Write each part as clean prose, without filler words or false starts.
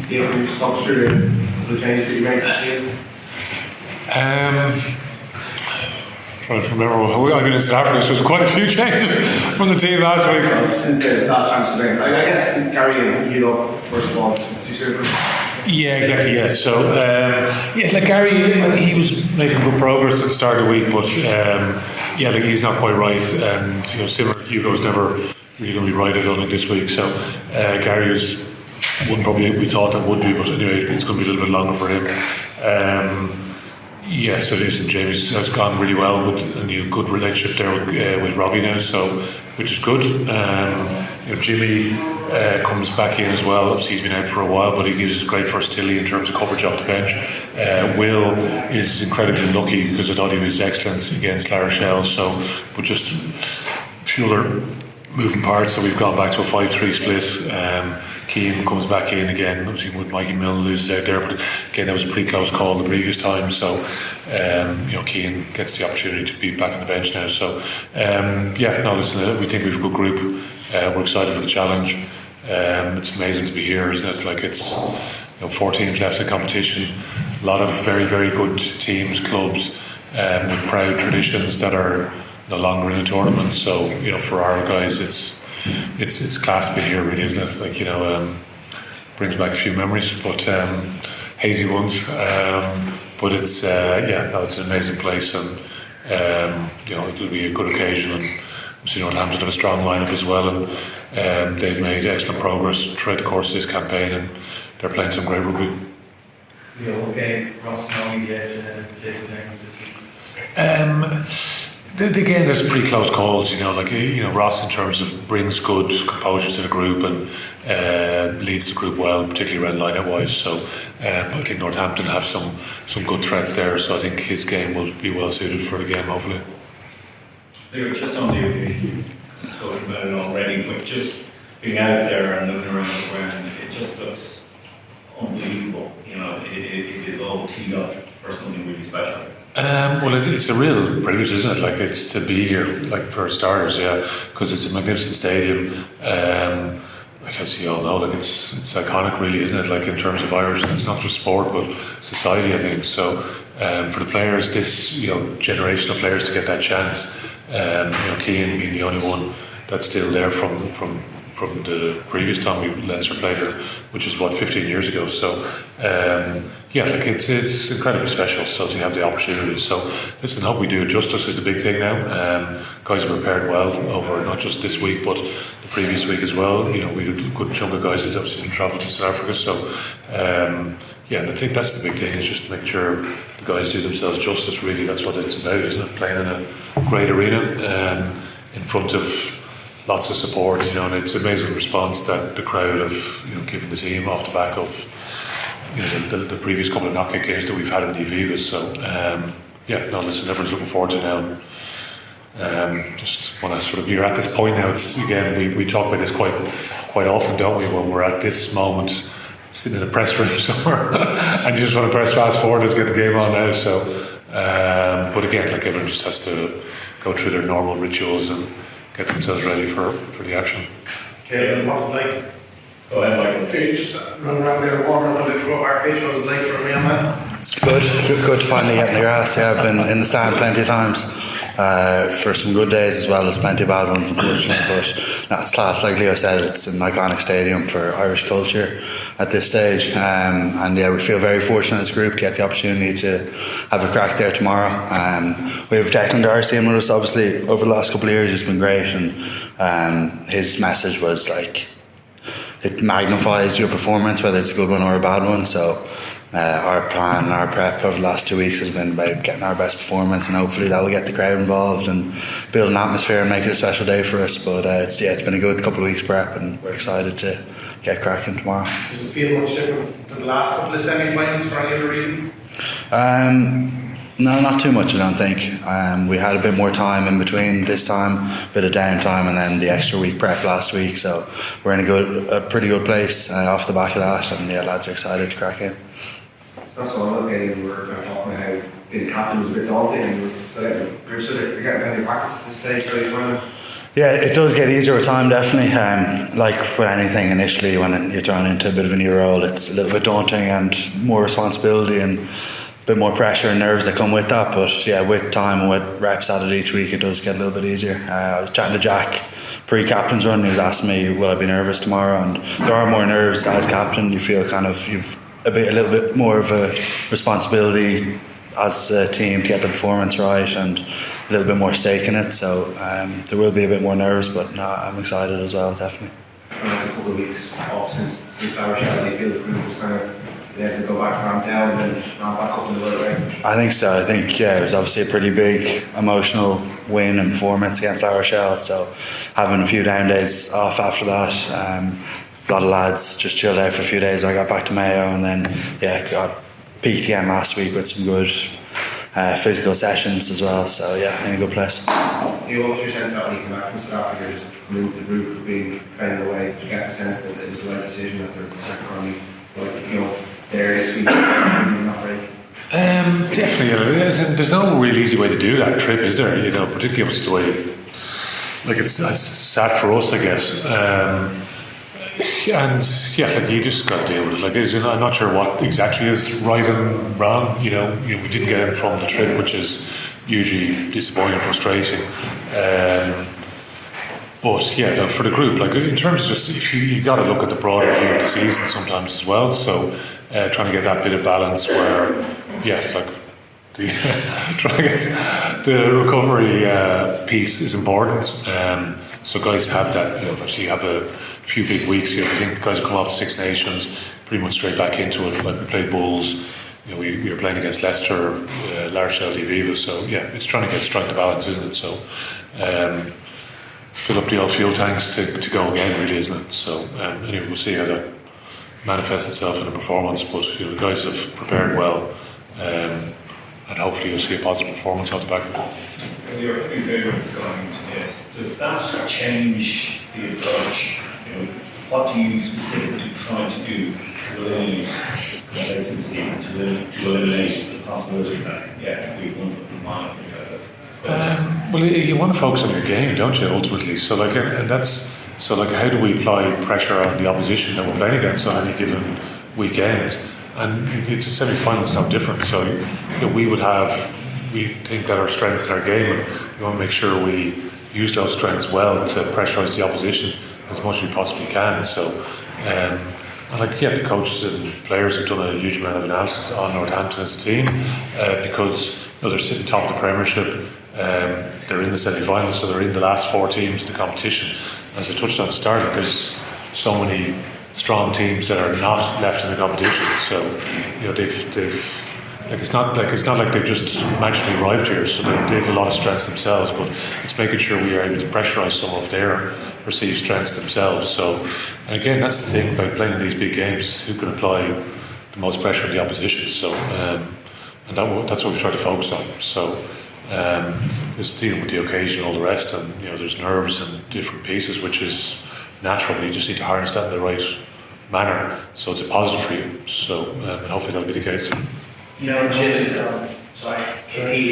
Yeah, can you just talk us through the changes that you made this year? Trying to remember, I've been in South Africa, so there's quite a few changes from the team last week. Since the last transfer thing, I guess Gary and Hilo, first of all, two super. Yeah, exactly. Yeah. So, like Gary, he was making good progress at the start of the week, but like he's not quite right, and similar. Hugo's never really going to be right. I don't think this week. So, Gary wouldn't probably we thought that would be, but anyway, it's going to be a little bit longer for him. So this and James has gone really well with a new good relationship there with Robbie now, so which is good. Jimmy comes back in as well. Obviously he's been out for a while, but he gives us great versatility in terms of coverage off the bench. Will is incredibly lucky because I thought he was excellent against La Rochelle. But just a few other moving parts. So we've gone back to a 5-3 split. Keane comes back in again, obviously with Mikey Milne loses out there, but again that was a pretty close call the previous time, so Keane gets the opportunity to be back on the bench now, so we think we've a good group. We're excited for the challenge. It's amazing to be here, isn't it? Like it's 4 teams left in competition, a lot of very, very good teams, clubs with proud traditions that are no longer in the tournament, so for our guys it's class to be here, really, isn't it? Like brings back a few memories, but hazy ones. But it's it's an amazing place, and it'll be a good occasion. And Northampton have a strong lineup as well, and they've made excellent progress throughout the course of this campaign, and they're playing some great rugby. Okay, Ross Maloney, Jason Jenkins. Again, there's pretty close calls, Ross in terms of brings good composure to the group and leads the group well, particularly around line-out wise. So I think Northampton have some good threats there, so I think his game will be well suited for the game, hopefully. They were just on the spoken about it already, but just being out there and looking around the ground, it just looks unbelievable. It is all teed up for something really special. It's a real privilege, isn't it? Like it's to be here, like for starters, because it's a magnificent stadium. As you all know, like it's iconic, really, isn't it? Like in terms of Irish, it's not just sport but society, I think. So for the players, this generation of players to get that chance, Keane being the only one that's still there from the previous time Leinster played it, which is 15 years ago. So it's incredibly special. So to have the opportunity. So listen, hope we do it justice is the big thing now. Guys have prepared well over not just this week but the previous week as well. We had a good chunk of guys that obviously didn't travel to South Africa. So I think that's the big thing, is just make sure the guys do themselves justice. Really, that's what it's about, isn't it? Playing in a great arena in front of lots of support, and it's an amazing response that the crowd have, given the team off the back of, the previous couple of knockout games that we've had in the Avivas. So, listen, everyone's looking forward to it now. Just want to you're at this point now. It's again, we talk about this quite often, don't we? When we're at this moment, sitting in a press room somewhere, and you just want to press fast forward. Let's get the game on now. So, but again, like everyone just has to go through their normal rituals and get themselves ready for the action. Kevin, what's it like? Go ahead, Michael. Can you just run around there, walk around the club our pitch? What was it like for a real man? Good finally getting the grass. Yeah, I've been in the stand plenty of times for some good days as well as plenty of bad ones, unfortunately. But it's class. Like Leo said, it's an iconic stadium for Irish culture at this stage. We feel very fortunate as a group to get the opportunity to have a crack there tomorrow. We have Declan Darcy in with us, obviously, over the last couple of years. He's been great, and his message was like, it magnifies your performance, whether it's a good one or a bad one. So our plan and our prep over the last 2 weeks has been about getting our best performance, and hopefully that will get the crowd involved and build an atmosphere and make it a special day for us. But it's been a good couple of weeks prep, and we're excited to get cracking tomorrow. Does it feel much different than the last couple of semi-finals for any other reasons? No, not too much, I don't think. We had a bit more time in between this time, a bit of downtime, and then the extra week prep last week. So we're in a pretty good place off the back of that, and lads are excited to crack in. So that's all okay. We were talking about how being captain was a bit daunting, and so groups are getting any practice at this stage, really, Yeah, it does get easier with time, definitely. Like with anything, initially when you're thrown into a bit of a new role, it's a little bit daunting and more responsibility and a bit more pressure and nerves that come with that. But yeah, with time and with reps at it each week, it does get a little bit easier. I was chatting to Jack pre-captain's run. He was asking me, will I be nervous tomorrow? And there are more nerves as captain. You feel kind of you've a little bit more of a responsibility as a team to get the performance right and a little bit more stake in it. So there will be a bit more nerves, but no, I'm excited as well, definitely. A couple of weeks off since La Rochelle, do you feel the group was kind of there to go back ramp down and then ramp back up in the world, right? I think so. I think, yeah, it was obviously a pretty big emotional win and performance against La Rochelle. So having a few down days off after that, a lot of lads just chilled out for a few days. I got back to Mayo and then, yeah, got peaked again last week with some good physical sessions as well. So yeah, in a good place. What was your sense of when you came back from South Africa, just coming into the group, being trained away? Did you get the sense that it was the right decision, that they're currently, there this week, not break? Definitely, there's no real easy way to do that trip, is there? Particularly with the way, like it's sad for us, I guess. And yeah, like you just got to deal with it. I'm not sure what exactly is right and wrong. We didn't get in from the trip, which is usually disappointing, frustrating. But yeah, for the group, like in terms of just if you got to look at the broader view of the season sometimes as well. So trying to get that bit of balance where, yeah, like trying to get the recovery piece is important. So guys have that. Obviously you have a few big weeks. I think guys come off the Six Nations pretty much straight back into it. Like we played Bulls. We were playing against Leicester, La Rochelle de Viva. So yeah, it's trying to strike the balance, isn't it? So. Fill up the old fuel tanks to go again, really, isn't it? So anyway, we'll see how that manifests itself in a performance. But the guys have prepared well, and hopefully you'll see a positive performance off the back of it. Your favourites going into this, does that change the approach? What do you specifically try to do to eliminate complacency, to eliminate the possibility that we've won for the mind? Well, you want to focus on your game, don't you? Ultimately, so how do we apply pressure on the opposition that we're playing against on any given weekend? And it's a semi-final, it's no different. So we think that our strengths in our game, and we want to make sure we use those strengths well to pressurise the opposition as much as we possibly can. So, the coaches and players have done a huge amount of analysis on Northampton as a team because they're sitting top of the Premiership. They're in the semi-final, so they're in the last four teams in the competition. As I touched on at the start, there's so many strong teams that are not left in the competition. So it's not like they've just magically arrived here. So they have a lot of strengths themselves, but it's making sure we are able to pressurise some of their perceived strengths themselves. So, and again, that's the thing about playing these big games: who can apply the most pressure on the opposition. So, and that's what we try to focus on. So. Just dealing with the occasion and all the rest, and there's nerves and different pieces, which is natural, but you just need to harness that in the right manner so it's a positive for you. So hopefully that'll be the case. Jim, Keely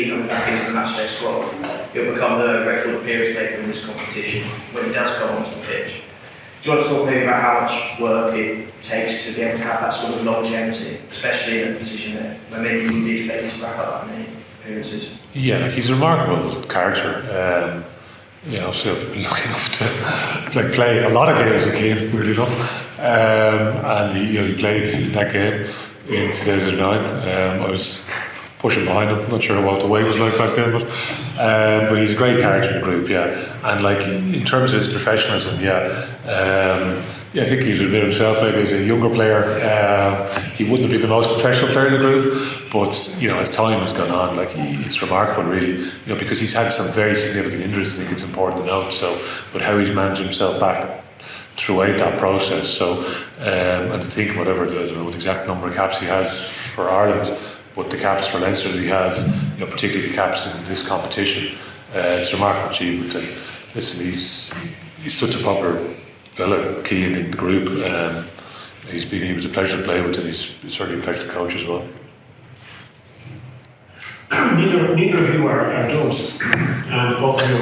coming back into the matchday squad, you'll become the record appearance taker in this competition when he does come onto the pitch. Do you want to talk maybe about how much work it takes to be able to have that sort of longevity, especially in a position where maybe you would be expected to wrap up that many appearances? Yeah, he's a remarkable character. Obviously I've been lucky enough to play a lot of games with Keane, weirdly enough. And he played that game in 2009. I was pushing behind him, not sure what the weight was like back then, but he's a great character in the group, yeah. And in terms of his professionalism, I think he's a bit himself. Maybe as a younger player, he wouldn't be the most professional player in the group, but as time has gone on, it's remarkable, really. Because he's had some very significant injuries. I think it's important to note. So, but how he's managed himself back throughout that process. So, and to think whatever I don't know what the exact number of caps he has for Ireland, but the caps for Leinster that he has, particularly the caps in this competition, it's a remarkable achievement. And listen, he's such a popular fellow, Keane, in the group. He was a pleasure to play with, and he's certainly a pleasure to coach as well. Neither of you are Dubs, and both of you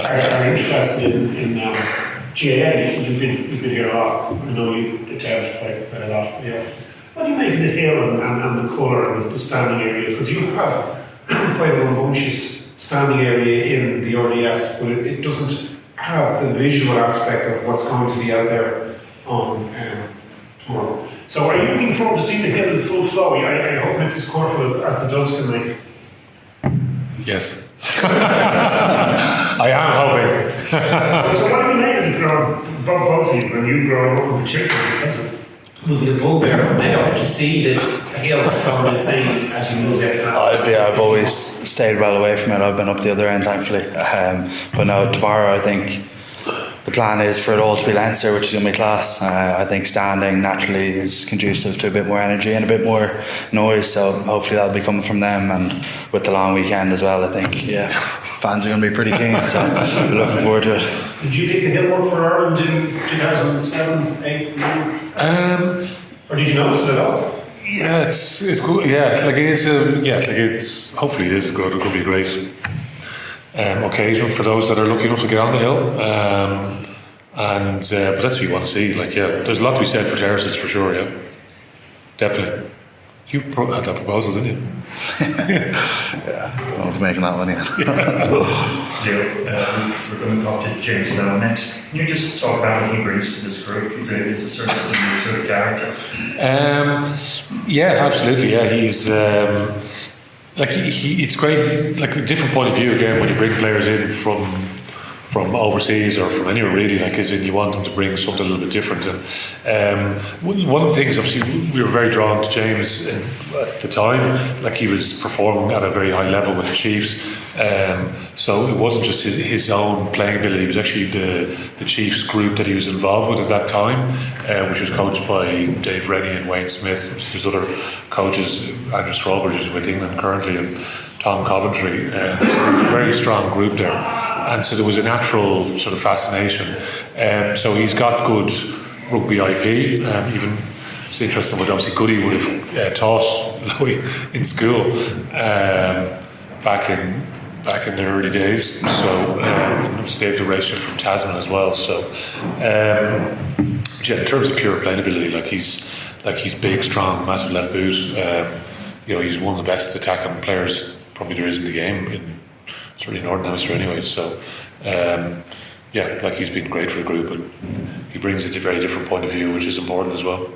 are interested in GAA. You've been here a lot. I know you attend quite a lot. Yeah. What do you make of the hill and the colour and the standing area? Because you have quite a rambunctious standing area in the RDS, but it doesn't have the visual aspect of what's going to be out there on tomorrow. So are you looking forward to seeing the hill in full flow? I hope it's as colourful as the Duns can make. Yes. I am hoping. So what have you made of the ground, both of you, when you grow up in particular? Will be a bull bear now to see this hill going insane as you lose every class. I've always stayed well away from it. I've been up the other end, thankfully. But no, tomorrow I think the plan is for it all to be Leinster, which is going to be class. I think standing naturally is conducive to a bit more energy and a bit more noise, so hopefully that'll be coming from them. And with the long weekend as well, I think, fans are going to be pretty keen, so we're looking forward to it. Did you think the hill worked for Ireland in 2007, 8, 9? Or did you notice it at all? Yeah, it's good. Yeah, like it's hopefully it is good. It could be a great occasion for those that are lucky enough to get on the hill. But that's what you want to see. Like, yeah, there's a lot to be said for terraces for sure. Yeah, definitely. You had that proposal, didn't you? Yeah, I'll be making that one yet. We're going to talk to James now next. Can you just talk about what he brings to this group? He's a sort of character. Yeah, absolutely. Yeah, he's it's great. Like a different point of view again when you bring players in from overseas or from anywhere really. Like, as in you want them to bring something a little bit different. And one of the things, obviously, we were very drawn to James at the time. Like, he was performing at a very high level with the Chiefs. So it wasn't just his own playing ability. It was actually the Chiefs group that he was involved with at that time, which was coached by Dave Rennie and Wayne Smith. There's other coaches, Andrew Strawbridge is with England currently, and Tom Coventry. There's a very strong group there. And so there was a natural sort of fascination. So he's got good rugby IP. Even it's interesting what obviously Goody would have taught Louis in school back in the early days. So Dave's a racer from Tasman as well. So in terms of pure playing ability, he's big, strong, massive left boot. He's one of the best attacking players probably there is in the game. Certainly Northern Hemisphere anyway, so he's been great for the group, and he brings a very different point of view, which is important as well.